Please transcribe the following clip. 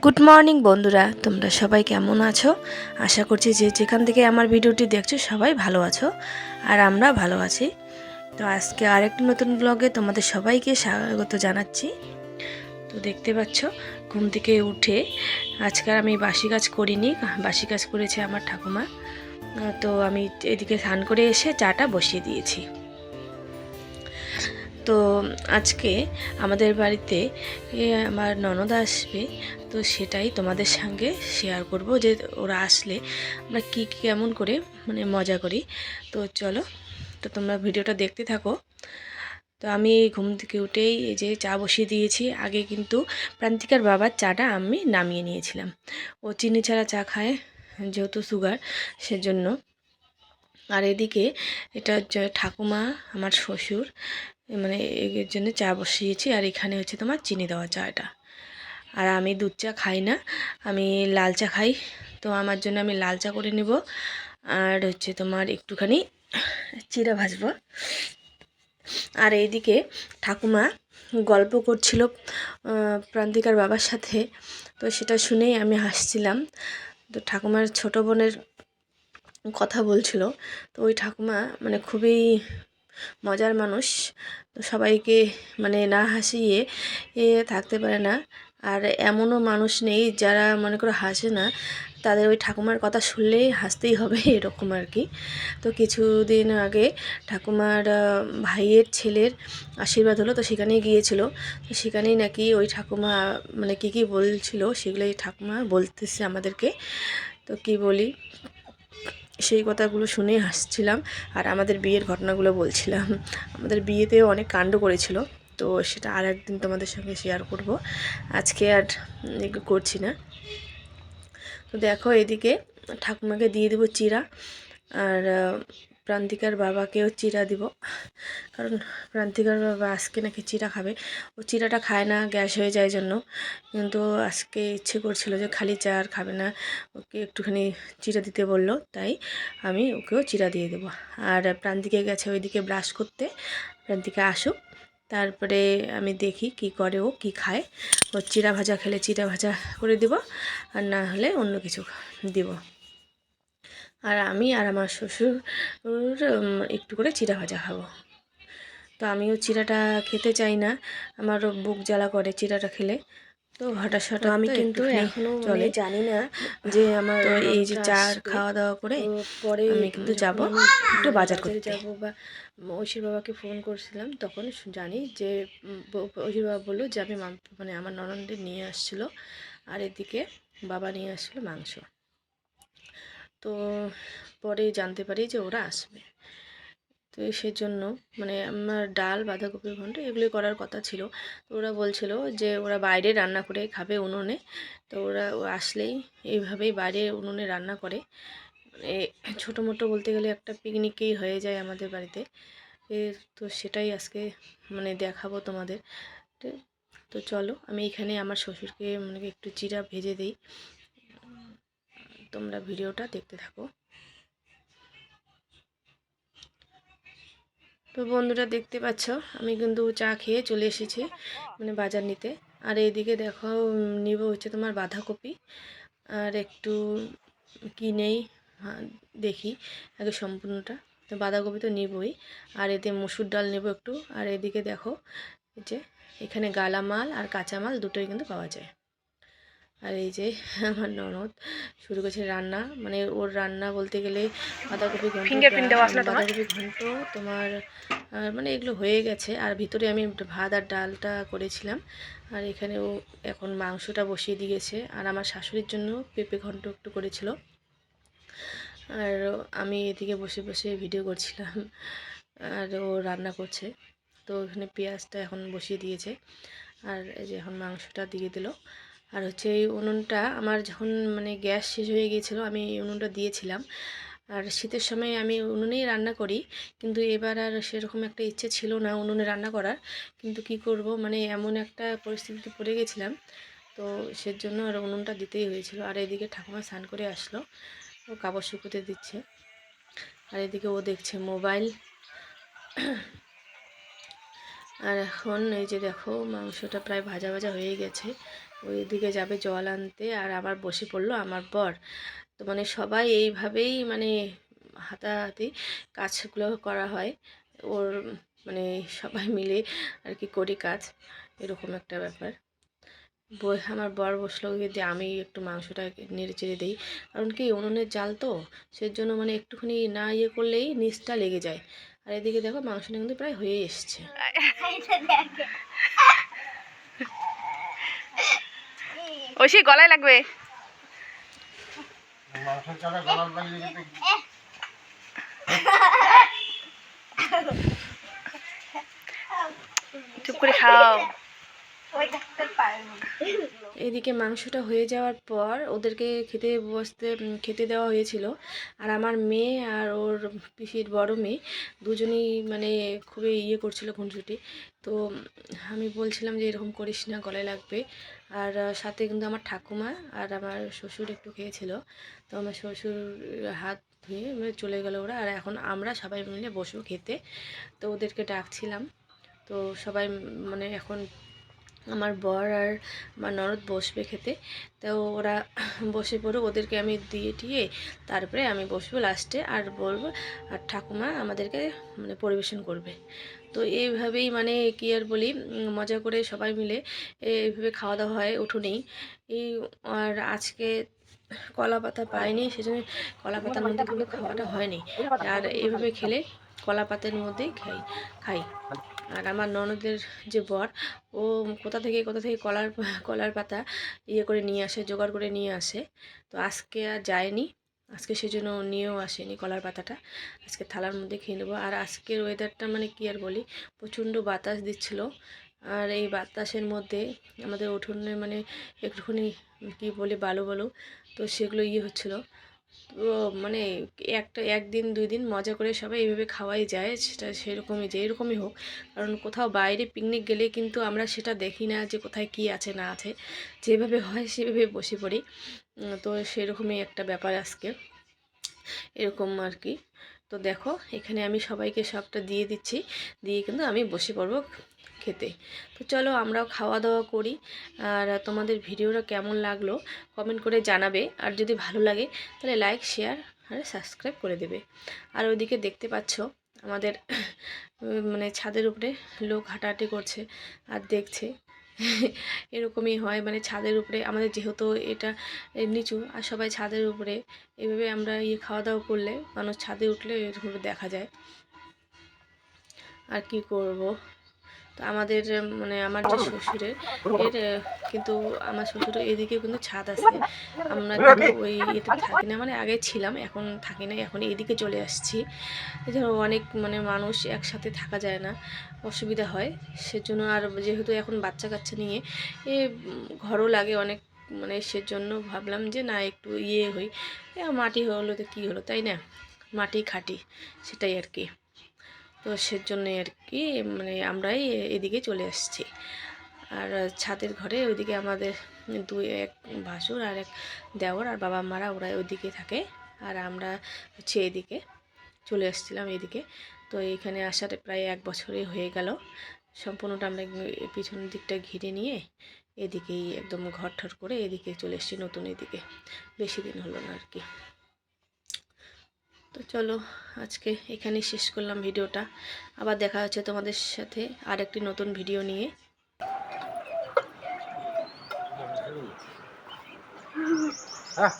Good morning বন্ধুরা, তোমরা সবাই কেমন আছো? আশা করছি যে যেখান থেকে আমার ভিডিওটি দেখছো সবাই ভালো আছো, আর আমরা ভালো আছি। তো আজকে আরেকটি নতুন ব্লগে তোমাদের সবাইকে স্বাগত জানাচ্ছি। তো দেখতে পাচ্ছ, ঘুম থেকে উঠে আজকে আমি বাসি কাজ করিনি, বাসি কাজ করেছে আমার ঠাকুমা। তো আমি এদিকে স্নান করে এসে চাটা বসিয়ে দিয়েছি। তো আজকে আমাদের বাড়িতে আমার ননদ আসবে, তো সেটাই তোমাদের সঙ্গে শেয়ার করব যে ওরা আসলে আমরা কী কেমন করে মজা করি। তো চলো, তো তোমরা ভিডিওটা দেখতে থাকো। তো আমি ঘুম থেকে উঠেই এই যে চা বসিয়ে দিয়েছি। আগে কিন্তু প্রান্তিকার বাবার চাটা আমি নামিয়ে নিয়েছিলাম। ও চিনি ছাড়া চা খায়, যেহেতু সুগার, সেজন্য। আর এদিকে এটা ঠাকুমা, আমার শ্বশুর, এর জন্য চা বসিয়েছি। আর এখানে হচ্ছে তোমার চিনি দেওয়া চাটা। আর আমি দুধ চা খাই না, আমি লাল চা খাই। তো আমার জন্য আমি লাল চা করে নেব। আর হচ্ছে তোমার একটুখানি চিড়া ভাজবো। আর এইদিকে ঠাকুমা গল্প করছিল প্রান্তিকার বাবার সাথে, তো সেটা শুনেই আমি হাসছিলাম। তো ঠাকুমার ছোট বোনের কথা বলছিল। তো ওই ঠাকুমা খুবই মজার মানুষ। তো সবাইকে না হাসিয়ে থাকতে পারে না। আর এমনও মানুষ নেই যারা মনে করো হাসে না, তাদের ওই ঠাকুমার কথা শুনলেই হাসতেই হবে, এরকম আর কি। তো কিছুদিন আগে ঠাকুমার ভাইয়ের ছেলের আশীর্বাদ হলো, তো সেখানেই গিয়েছিল। তো সেখানেই নাকি ওই ঠাকুমা কী কী বলছিল সেগুলোই ঠাকুমা বলতেছে আমাদেরকে। তো কি বলি, সেই কথাগুলো শুনে হাসছিলাম। আর আমাদের বিয়ের ঘটনাগুলো বলছিলাম। আমাদের বিয়েতেও অনেক কাণ্ড করেছিল, তো সেটা আর একদিন তোমাদের সঙ্গে শেয়ার করব, আজকে আর করছি না। তো দেখো, এদিকে ঠাকুমাকে দিয়ে দেবো চিড়া, আর প্রান্তিকার বাবাকেও চিড়া দিব, কারণ প্রান্তিকার বাবা আজকে নাকি চিড়া খাবে। ও চিড়াটা খায় না, গ্যাস হয়ে যায় জন্য। কিন্তু আজকে ইচ্ছে করছিল যে খালি চা আর খাবে না, ওকে একটুখানি চিড়া দিতে বলল, তাই আমি ওকেও চিড়া দিয়ে দেবো। আর প্রান্তিকে গেছে ওইদিকে ব্রাশ করতে, প্রান্তিকা আসুক, তারপরে আমি দেখি কি করে, ও কি খায়। ও চিড়া ভাজা খেলে চিড়া ভাজা করে দিব, আর না হলে অন্য কিছু দিব। আর আমি আর আমার শ্বশুর একটু করে চিড়া ভাজা খাবো। তো আমিও চিড়াটা খেতে চাই না, আমারও বুক জ্বালা করে চিড়াটা খেলে। তো হঠাৎ আমি কিন্তু এখনও চলে জানি না যে আমার তো এই যে চা খাওয়া দাওয়া করে পরে আমি কিন্তু যাব একটু বাজার করতে যাবো, বা ঐশীর বাবাকে ফোন করছিলাম, তখন জানি যে ঐশীর বাবা বললো যে আমি আমার ননদের নিয়ে আসছিলো, আর এদিকে বাবা নিয়ে আসছিলো মাংস। তো পরে জানতে পারি যে ওরা আসবে। তো সেজন্য আমার ডাল, বাঁধাকপির ঘন্ট এগুলি করার কথা ছিল। তো ওরা বলছিল যে ওরা বাইরে রান্না করে খাবে উনুনে। তো ওরা আসলেই এইভাবেই বাইরে উনুনে রান্না করে। ছোটো মোটো বলতে গেলে একটা পিকনিকেই হয়ে যায় আমাদের বাড়িতে। তো সেটাই আজকে দেখাবো তোমাদের। তো চলো, আমি এখানে আমার শ্বশুরকে একটু চিড়া ভেজে দিই, তোমরা ভিডিওটা দেখতে থাকো। তো বন্ধুরা দেখতে পাচ্ছ, আমি কিন্তু চা খেয়ে চলে এসেছি বাজার নিতে। আর এইদিকে দেখো, নিব হচ্ছে তোমার বাঁধাকপি, আর একটু কি নেই দেখি আগে সম্পূর্ণটা। তো বাঁধাকপি তো নিবই, আর এতে মসুর ডাল নেব একটু। আর এদিকে দেখো, এই যে এখানে গালা মাল আর কাঁচা মাল দুটোই কিন্তু পাওয়া যায়। আর এই যে আমার ননদ শুরু করেছে রান্না, ওর রান্না বলতে গেলে বাঁধাকপি ঘন্ট, বাঁধাকপি ঘন্ট তোমার এগুলো হয়ে গেছে। আর ভিতরে আমি ভাত আর ডালটা করেছিলাম, আর এখানে ও এখন মাংসটা বসিয়ে দিয়েছে। আর আমার শাশুড়ির জন্য পেঁপে ঘন্ট একটু করেছিল, আর আমি এদিকে বসে বসে ভিডিও করছিলাম, আর ও রান্না করছে। তো এখানে পেঁয়াজটা এখন বসিয়ে দিয়েছে, আর এই যে এখন মাংসটা দিয়ে দিল। আর হচ্ছে এই উনুনটা আমার যখন গ্যাস শেষ হয়ে গিয়েছিলো, আমি এই উনুনটা দিয়েছিলাম। আর শীতের সময় আমি উনুনেই রান্না করি, কিন্তু এবার আর সেরকম একটা ইচ্ছে ছিল না উনুনে রান্না করার। কিন্তু কি করব, এমন একটা পরিস্থিতিতে পড়ে গেছিলাম, তো সেজন্য আর উনুনটা দিতেই হয়েছিল। আর এদিকে ঠাকুমা স্নান করে আসলো, ও কাপড় শুকোতে দিচ্ছে, আর এদিকে ও দেখছে মোবাইল। আর এখন এই যে দেখো, মাংসটা প্রায় ভাজা ভাজা হয়ে গেছে, ওইদিকে যাবে জল আনতে, আর আবার বসে পড়লো আমার বর। তো মানে সবাই এইভাবেই মানে হাতাহাতি কাজগুলো করা হয়। ওর মানে সবাই মিলে আর কি করি কাজ, এরকম একটা ব্যাপার। আমার বর বসলো যে আমি একটু মাংসটা নেড়ে চেড়ে দিই, কারণ কি উনুনের জাল তো, সেজন্য মানে একটুখানি না ইয়ে করলেই নিচটা লেগে যায়। আর এদিকে দেখো মাংসটা কিন্তু প্রায় হয়ে এসছে। ঐশী গলায় লাগবে। চুপ করে খাও। এদিকে মাংসটা হয়ে যাওয়ার পর ওদেরকে খেতে দেওয়া হয়েছিল। আর আমার মেয়ে আর ওর পিসির বড় মেয়ে দুজনেই মানে খুবই ইয়ে করছিল খুনসুটি। তো আমি বলছিলাম যে এরকম করিস না, গলায় লাগবে। আর সাথে কিন্তু আমার ঠাকুমা আর আমার শ্বশুর একটু খেয়েছিল। তো আমার শ্বশুর হাত ধুয়ে চলে গেল ওরা, আর এখন আমরা সবাই মিলে বসবো খেতে। তো ওদেরকে ডাকছিলাম। তো সবাই মানে এখন আমার বর আর আমার ননদ বসবে খেতে। তো ওরা বসে পড়ে, ওদেরকে আমি দিয়ে টিয়ে তারপরে আমি বসবো লাস্টে আর বলবো, আর ঠাকুমা আমাদেরকে মানে পরিবেশন করবে। তো এইভাবেই মানে কি আর বলি, মজা করে সবাই মিলে এইভাবে খাওয়া দাওয়া হয় উঠোনেই। এই আর আজকে কলা পাতা পাইনি, সেজন্য কলা পাতার মধ্যে কিন্তু খাওয়াটা হয়নি। আর এইভাবে খেলে কলা পাতার মধ্যেই খাই। আর আমার ননদের যে বর, ও কোথা থেকে কলার পাতা ইয়ে করে নিয়ে আসে, জোগাড় করে নিয়ে আসে। তো আজকে আর যায়নি, আজকে সেজন্য নিয়েও আসেনি কলার পাতাটা। আজকে থালার মধ্যে খেয়ে নেবো। আর আজকের ওয়েদারটা মানে কি আর বলি, প্রচণ্ড বাতাস দিচ্ছিল। আর এই বাতাসের মধ্যে আমাদের উঠোনে মানে একটুখানি কি বলি বালু, তো সেগুলো ইয়ে হচ্ছিলো। তো মানে একদিন 2 দিন মজা করে সবাই এইভাবে খাওয়াই যায়, সেটা সেরকমই যে এরকমই হোক। কারণ কোথাও বাইরে পিকনিক গেলে কিন্তু আমরা সেটা দেখি না যে কোথায় কি আছে না আছে, যেভাবে হয় সেভাবে বসে পড়ি। তো সেরকমই একটা ব্যাপার আজকে, এরকম আর কি। তো দেখো এখানে আমি সবাইকে সবটা দিয়ে দিচ্ছি, দিয়ে কিন্তু আমি বসে পড়বো খেতে। তো চলো আমরাও খাওয়া দাওয়া করি। আর তোমাদের ভিডিওটা কেমন লাগলো কমেন্ট করে জানাবে, আর যদি ভালো লাগে তাহলে লাইক শেয়ার আর সাবস্ক্রাইব করে দেবে। আর ওইদিকে দেখতে পাচ্ছ আমাদের মানে ছাদের উপরে লোক হাঁটাহাঁটি করছে আর দেখছে। এরকমই হয় মানে ছাদের উপরে আমাদের, যেহেতু এটা নিচু, আর সবাই ছাদের উপরে এভাবে আমরা খাওয়া দাওয়া করলে মানুষ ছাদে উঠলে এরকম দেখা যায়। আর কি করব। তো আমাদের মানে আমার যে শ্বশুরের কিন্তু আমার শ্বশুরের এদিকে কিন্তু ছাদ আছে। আমরা কিন্তু ওই ইয়েতে থাকি না, মানে আগে ছিলাম, এখন থাকি না, এখন এদিকে চলে আসছি। এছাড়া অনেক মানে মানুষ একসাথে থাকা যায় না, অসুবিধা হয় সেজন্য। আর যেহেতু এখন বাচ্চা কাচ্চা নিয়ে ঘরও লাগে অনেক, মানে সেজন্য ভাবলাম যে না একটু ইয়ে হই, মাটি হলো তো কী হলো, তাই না, মাটি খাটি, সেটাই আর কি। তো সেজন্যই আর কি মানে আমরাই এদিকে চলে আসছি। আর ছাদের ঘরে ওইদিকে আমাদের এক ভাসুর আর এক দেওর আর বাবা মারা, ওরা ওইদিকে থাকে। আর আমরা হচ্ছে এদিকে চলে আসছিলাম এদিকে। তো এখানে আসার প্রায় 1 বছরই হয়ে গেল। সম্পূর্ণটা আমরা পিছনের দিকটা ঘিরে নিয়ে এদিকেই একদম ঘর ঠর করে এদিকে চলে এসেছি, নতুন এদিকে বেশি দিন হলো না আর কি। তো চলো আজকে এখানেই শেষ করলাম ভিডিওটা। আবার দেখা হচ্ছে তোমাদের সাথে আর একটি নতুন ভিডিও নিয়ে। হ্যাঁ